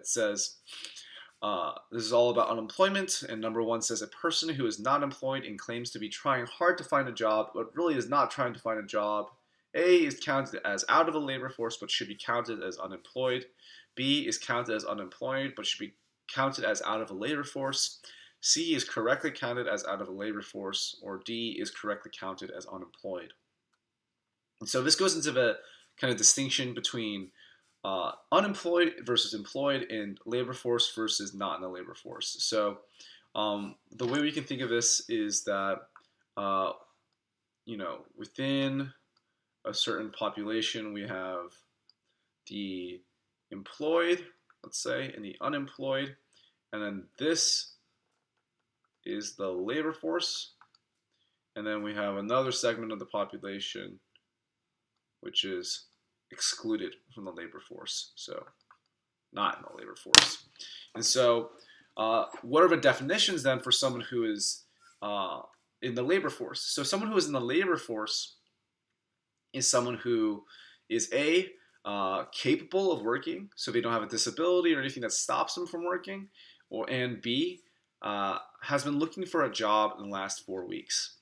It says, this is all about unemployment, and number 1 says a person who is not employed and claims to be trying hard to find a job, but really is not trying to find a job. A is counted as out of the labor force, but should be counted as unemployed. B is counted as unemployed, but should be counted as out of the labor force. C is correctly counted as out of the labor force, or D is correctly counted as unemployed. And so this goes into the kind of distinction between unemployed versus employed and labor force versus not in the labor force. So the way we can think of this is that, within a certain population, we have the employed, let's say, and the unemployed, and then this is the labor force, and then we have another segment of the population which is excluded from the labor force, so not in the labor force. And so what are the definitions then for someone who is in the labor force? So someone who is in the labor force is someone who is capable of working, so they don't have a disability or anything that stops them from working, and B, has been looking for a job in the last 4 weeks.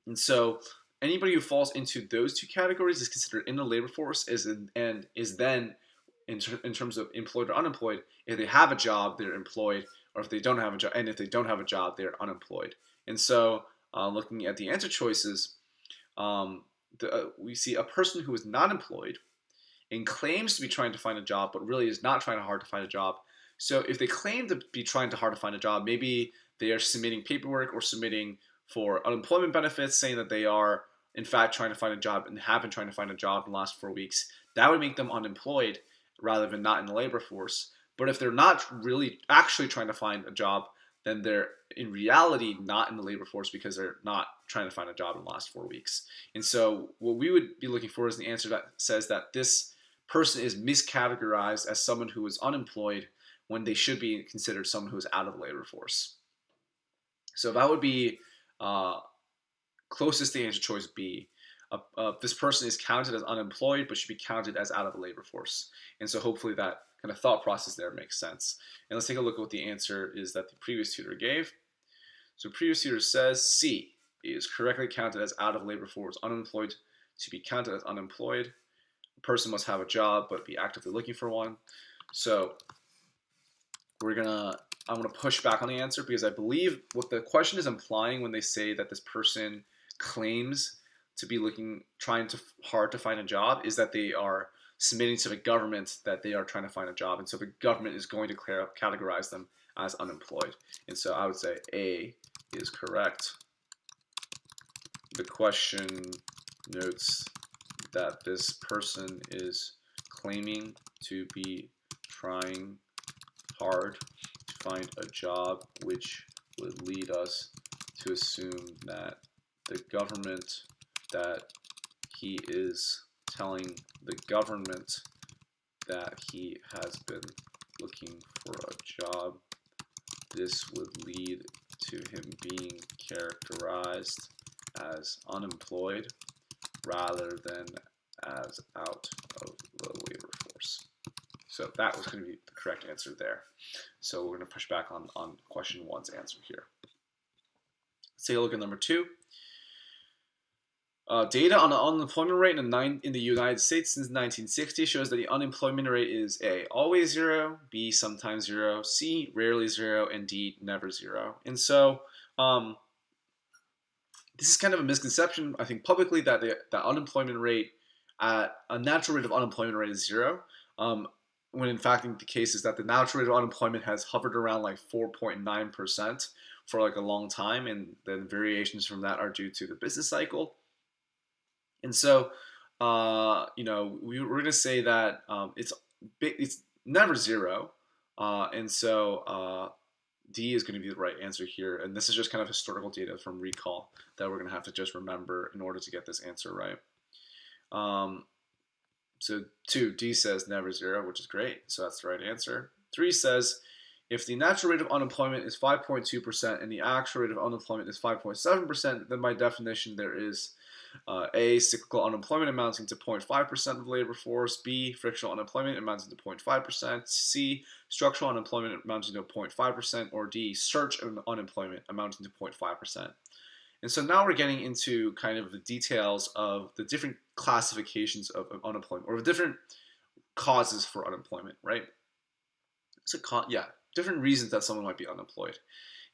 And so anybody who falls into those two categories is considered in the labor force, and is then, in terms of employed or unemployed, if they have a job, they're employed, or if they don't have a job, and if they don't have a job, they're unemployed. And so looking at the answer choices, we see a person who is not employed and claims to be trying to find a job, but really is not trying hard to find a job. So if they claim to be trying hard to find a job, maybe they are submitting paperwork or submitting for unemployment benefits saying that they are in fact trying to find a job and have been trying to find a job in the last 4 weeks, that would make them unemployed rather than not in the labor force. But if they're not really actually trying to find a job, then they're in reality not in the labor force because they're not trying to find a job in the last 4 weeks. And so what we would be looking for is the answer that says that this person is miscategorized as someone who is unemployed when they should be considered someone who is out of the labor force. So that would be closest to answer choice B. This person is counted as unemployed but should be counted as out of the labor force. And so hopefully that kind of thought process there makes sense. And let's take a look at what the answer is that the previous tutor gave. So previous tutor says C is correctly counted as out of labor force. Unemployed to be counted as unemployed. A person must have a job but be actively looking for one. So I'm gonna push back on the answer because I believe what the question is implying when they say that this person claims to be trying hard to find a job is that they are submitting to the government that they are trying to find a job, and so the government is going to categorize them as unemployed. And so I would say A is correct. The question notes that this person is claiming to be trying hard to find a job, which would lead us to assume that the government, that he is telling the government that he has been looking for a job. This would lead to him being characterized as unemployed rather than as out of the labor force. So that was going to be the correct answer there. So we're going to push back on question 1's answer here. Let's take a look at number 2. Data on the unemployment rate in the United States since 1960 shows that the unemployment rate is A, always 0, B, sometimes 0, C, rarely 0, and D, never 0. And so this is kind of a misconception, I think, publicly, that the unemployment rate, a natural rate of unemployment rate is 0, when in fact the case is that the natural rate of unemployment has hovered around like 4.9% for like a long time, and then variations from that are due to the business cycle. And so, we're going to say that it's never 0, and so D is going to be the right answer here. And this is just kind of historical data from recall that we're going to have to just remember in order to get this answer right. So 2, D says never 0, which is great. So that's the right answer. 3 says if the natural rate of unemployment is 5.2% and the actual rate of unemployment is 5.7%, then by definition there is A, cyclical unemployment amounting to 0.5% of the labor force. B, frictional unemployment amounting to 0.5%. C, structural unemployment amounting to 0.5%. Or D, search unemployment amounting to 0.5%. And so now we're getting into kind of the details of the different classifications of unemployment, or the different causes for unemployment, right? So, different reasons that someone might be unemployed.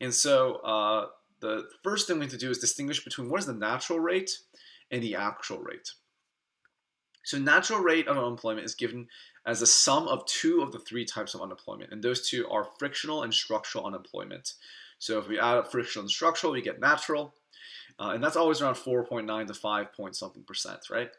And so the first thing we have to do is distinguish between what is the natural rate and the actual rate. So natural rate of unemployment is given as a sum of two of the three types of unemployment, and those two are frictional and structural unemployment. So if we add up frictional and structural, we get natural, and that's always around 4.9 to 5 point something percent, right?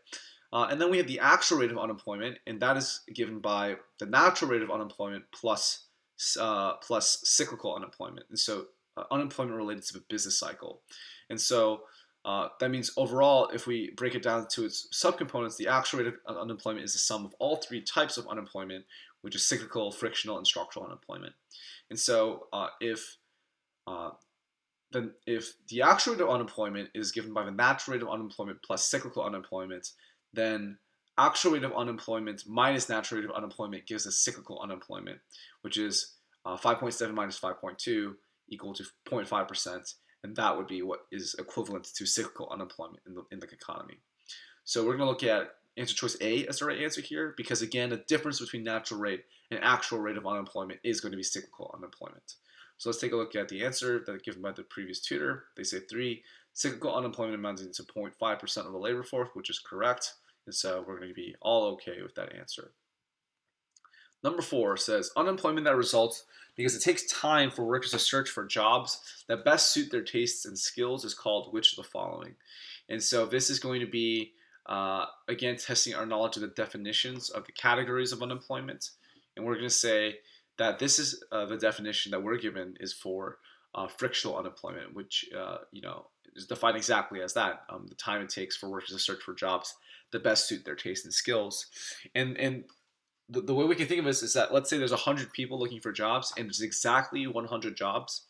And then we have the actual rate of unemployment, and that is given by the natural rate of unemployment plus cyclical unemployment. And so unemployment related to the business cycle. And so that means overall, if we break it down to its subcomponents, the actual rate of unemployment is the sum of all three types of unemployment, which is cyclical, frictional, and structural unemployment. And so if the actual rate of unemployment is given by the natural rate of unemployment plus cyclical unemployment, then actual rate of unemployment minus natural rate of unemployment gives us cyclical unemployment, which is 5.7 minus 5.2 equal to 0.5%, and that would be what is equivalent to cyclical unemployment in the economy. So we're going to look at answer choice A as the right answer here, because again, the difference between natural rate and actual rate of unemployment is going to be cyclical unemployment. So let's take a look at the answer that given by the previous tutor. They say 3, cyclical unemployment amounting to 0.5% of the labor force, which is correct. And so we're going to be all okay with that answer. Number 4 says unemployment that results because it takes time for workers to search for jobs that best suit their tastes and skills is called which of the following? And so this is going to be, again, testing our knowledge of the definitions of the categories of unemployment. And we're going to say that this is the definition that we're given is for frictional unemployment, which is defined exactly as that, the time it takes for workers to search for jobs that best suit their taste and skills. And the way we can think of this is that, let's say there's 100 people looking for jobs and there's exactly 100 jobs.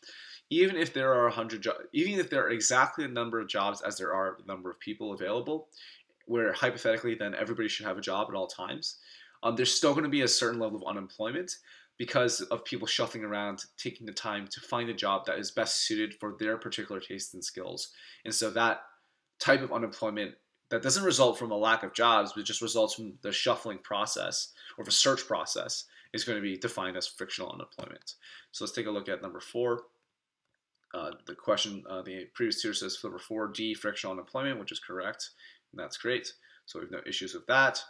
Even if there are 100 jobs, even if there are exactly the number of jobs as there are the number of people available, where hypothetically then everybody should have a job at all times, there's still going to be a certain level of unemployment because of people shuffling around, taking the time to find a job that is best suited for their particular tastes and skills. And so that type of unemployment that doesn't result from a lack of jobs, but just results from the shuffling process or the search process is going to be defined as frictional unemployment. So let's take a look at number 4. The question, the previous tutor says for number 4, D, frictional unemployment, which is correct, and that's great. So we have no issues with that.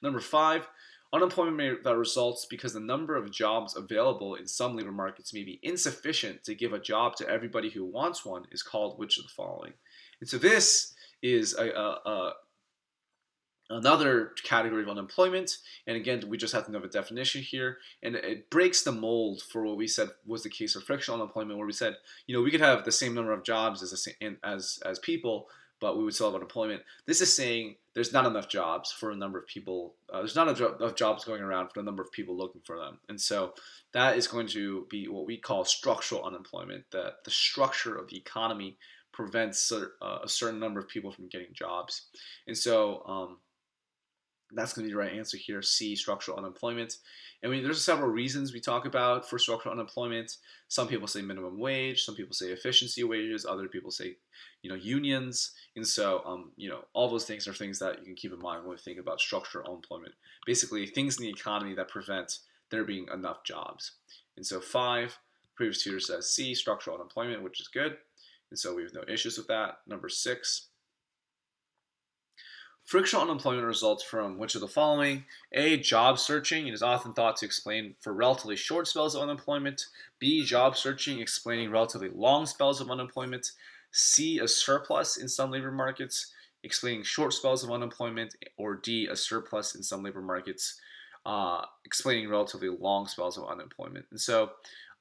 Number 5, unemployment that results because the number of jobs available in some labor markets may be insufficient to give a job to everybody who wants one is called which of the following? And so this is another category of unemployment, and again, we just have to know the definition here, and it breaks the mold for what we said was the case of frictional unemployment, where we said, we could have the same number of jobs as people, but we would still have unemployment. This is saying there's not enough jobs for a number of people. There's not enough jobs going around for the number of people looking for them, and so that is going to be what we call structural unemployment. The structure of the economy prevents a certain number of people from getting jobs, and so that's going to be the right answer here, C, structural unemployment. And there's several reasons we talk about for structural unemployment. Some people say minimum wage, some people say efficiency wages, other people say, unions. And so, all those things are things that you can keep in mind when we think about structural unemployment. Basically, things in the economy that prevent there being enough jobs. And so 5, previous tutor says C, structural unemployment, which is good. And so we have no issues with that. Number 6. Frictional unemployment results from which of the following? A, job searching. It is often thought to explain for relatively short spells of unemployment. B, job searching explaining relatively long spells of unemployment. C, a surplus in some labor markets explaining short spells of unemployment. Or D, a surplus in some labor markets explaining relatively long spells of unemployment. And so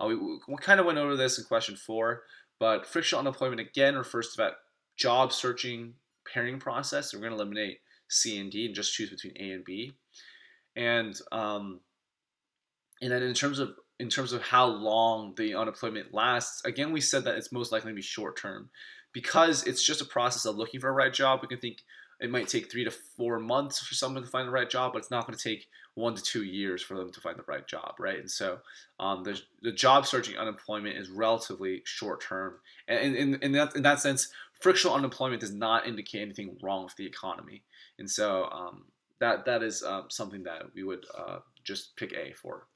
we kind of went over this in question 4, but frictional unemployment again refers to that job searching pairing process. So we're going to eliminate C and D and just choose between A and B. And then in terms of how long the unemployment lasts, again we said that it's most likely to be short term. because it's just a process of looking for a right job, we can think it might take 3 to 4 months for someone to find the right job, but it's not going to take 1 to 2 years for them to find the right job, right? And so the job searching unemployment is relatively short term, and in that sense, frictional unemployment does not indicate anything wrong with the economy, and so that is something that we would just pick A for.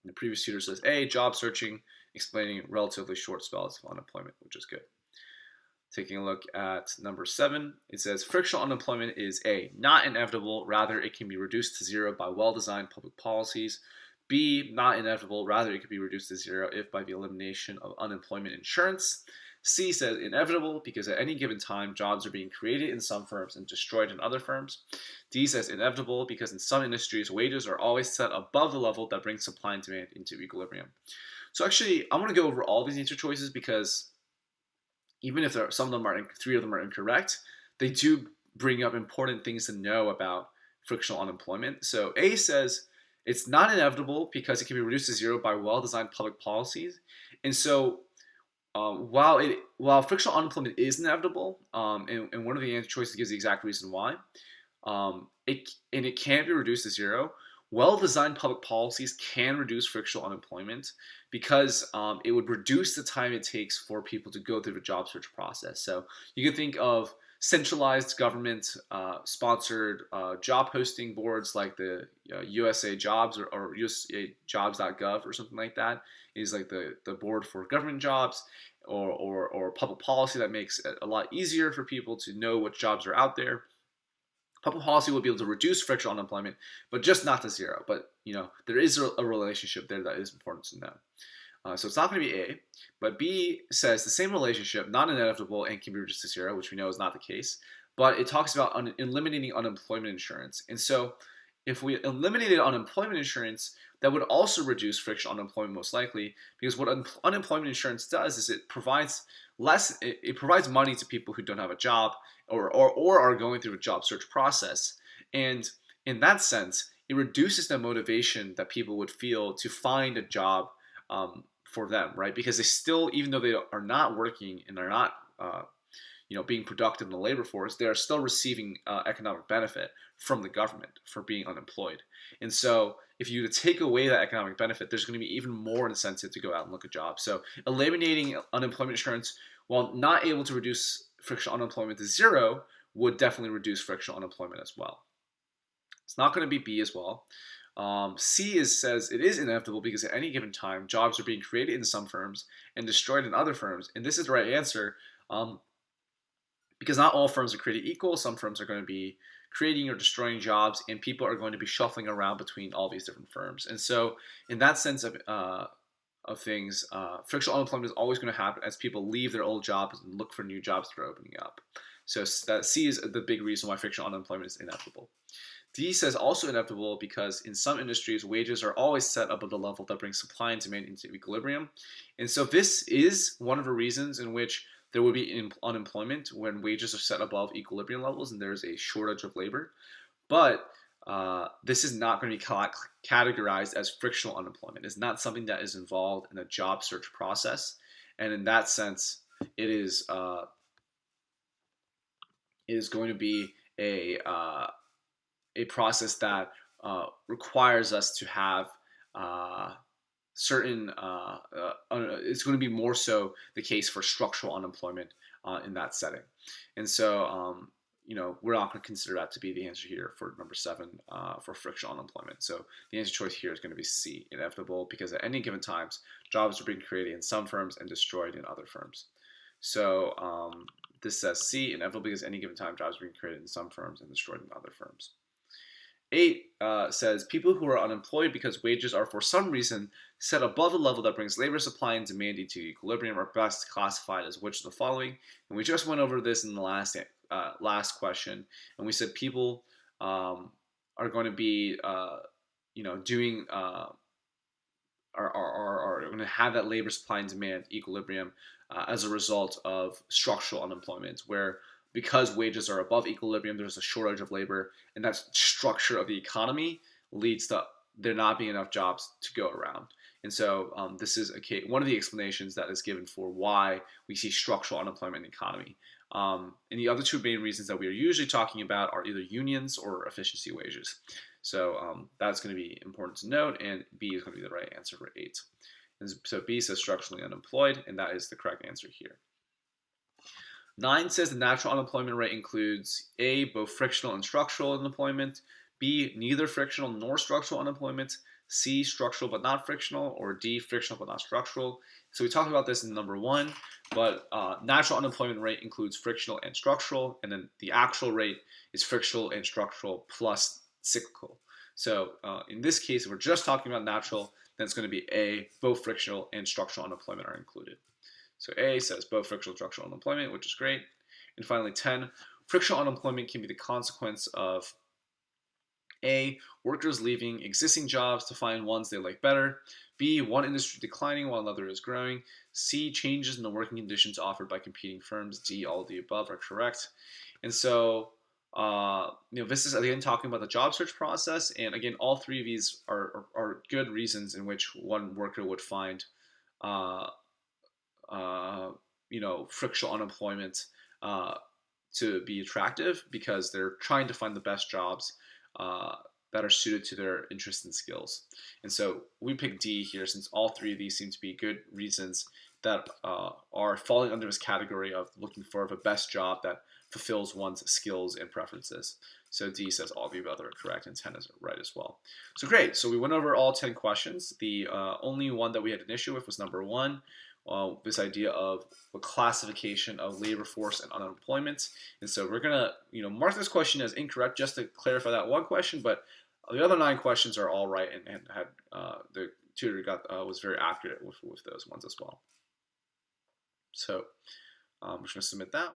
And the previous tutor says A, job searching, explaining relatively short spells of unemployment, which is good. Taking a look at number 7, it says frictional unemployment is A, not inevitable, rather it can be reduced to zero by well-designed public policies. B, not inevitable, rather it can be reduced to zero if by the elimination of unemployment insurance. C says inevitable because at any given time jobs are being created in some firms and destroyed in other firms. D says inevitable because in some industries wages are always set above the level that brings supply and demand into equilibrium. So actually I want to go over all these answer choices because even if some of them are, 3 of them are incorrect, they do bring up important things to know about frictional unemployment. So A says it's not inevitable because it can be reduced to zero by well-designed public policies. And so while frictional unemployment is inevitable, and one of the answer choices gives the exact reason why, it can't be reduced to zero. Well-designed public policies can reduce frictional unemployment because it would reduce the time it takes for people to go through the job search process. So you can think of centralized government sponsored job posting boards like the USA Jobs or USAJobs.gov or something like that is like the board for government jobs or public policy that makes it a lot easier for people to know which jobs are out there. Public policy will be able to reduce frictional unemployment, but just not to zero. But there is a relationship there that is important to know. So it's not going to be A, but B says the same relationship, not inevitable, and can be reduced to zero, which we know is not the case. But it talks about eliminating unemployment insurance. And so if we eliminated unemployment insurance, that would also reduce frictional unemployment most likely, because what unemployment insurance does is it provides money to people who don't have a job or are going through a job search process. And in that sense, it reduces the motivation that people would feel to find a job for them, right? Because they still, even though they are not working and are not being productive in the labor force, they are still receiving economic benefit from the government for being unemployed. And so if you take away that economic benefit, there's going to be even more incentive to go out and look at jobs. So eliminating unemployment insurance, while not able to reduce frictional unemployment to zero, would definitely reduce frictional unemployment as well. It's not going to be B as well. C says it is inevitable because at any given time, jobs are being created in some firms and destroyed in other firms. And this is the right answer because not all firms are created equal. Some firms are going to be creating or destroying jobs, and people are going to be shuffling around between all these different firms. And so in that sense of things, frictional unemployment is always going to happen as people leave their old jobs and look for new jobs that are opening up. So that C is the big reason why frictional unemployment is inevitable. D says also inevitable because in some industries, wages are always set above the level that brings supply and demand into equilibrium. And so this is one of the reasons in which there will be unemployment when wages are set above equilibrium levels and there's a shortage of labor. But this is not going to be categorized as frictional unemployment. It's not something that is involved in a job search process. And in that sense, it is going to be a process that requires us to have certain, it's going to be more so the case for structural unemployment in that setting. And so, we're not going to consider that to be the answer here for number 7 for frictional unemployment. So the answer choice here is going to be C, inevitable, because at any given times, jobs are being created in some firms and destroyed in other firms. So this says C, inevitable, because at any given time, jobs are being created in some firms and destroyed in other firms. 8 says people who are unemployed because wages are for some reason set above the level that brings labor supply and demand into equilibrium are best classified as which of the following. And we just went over this in the last question, and we said people are going to be doing are going to have that labor supply and demand equilibrium as a result of structural unemployment, where because wages are above equilibrium, there's a shortage of labor, and that structure of the economy leads to there not being enough jobs to go around. And so this is one of the explanations that is given for why we see structural unemployment in the economy. And the other two main reasons that we are usually talking about are either unions or efficiency wages. So that's going to be important to note, and B is going to be the right answer for 8. And so B says structurally unemployed, and that is the correct answer here. 9 says the natural unemployment rate includes A, both frictional and structural unemployment, B, neither frictional nor structural unemployment, C, structural but not frictional, or D, frictional but not structural. So we talked about this in number 1, but natural unemployment rate includes frictional and structural, and then the actual rate is frictional and structural plus cyclical. So in this case, if we're just talking about natural, then it's going to be A, both frictional and structural unemployment are included. So A says both frictional and structural unemployment, which is great. And finally, 10, frictional unemployment can be the consequence of A, workers leaving existing jobs to find ones they like better, B, one industry declining while another is growing, C, changes in the working conditions offered by competing firms, D, all of the above are correct. And so this is again talking about the job search process, and again, all three of these are good reasons in which one worker would find frictional unemployment to be attractive, because they're trying to find the best jobs that are suited to their interests and skills. And so we picked D here since all three of these seem to be good reasons that are falling under this category of looking for the best job that fulfills one's skills and preferences. So D says all the above are correct, and 10 is right as well. So great. So we went over all 10 questions. The only one that we had an issue with was number 1. This idea of the classification of labor force and unemployment. And so we're going to mark this question as incorrect just to clarify that one question, but the other 9 questions are all right, and had the tutor was very accurate with those ones as well. So we're just going to submit that.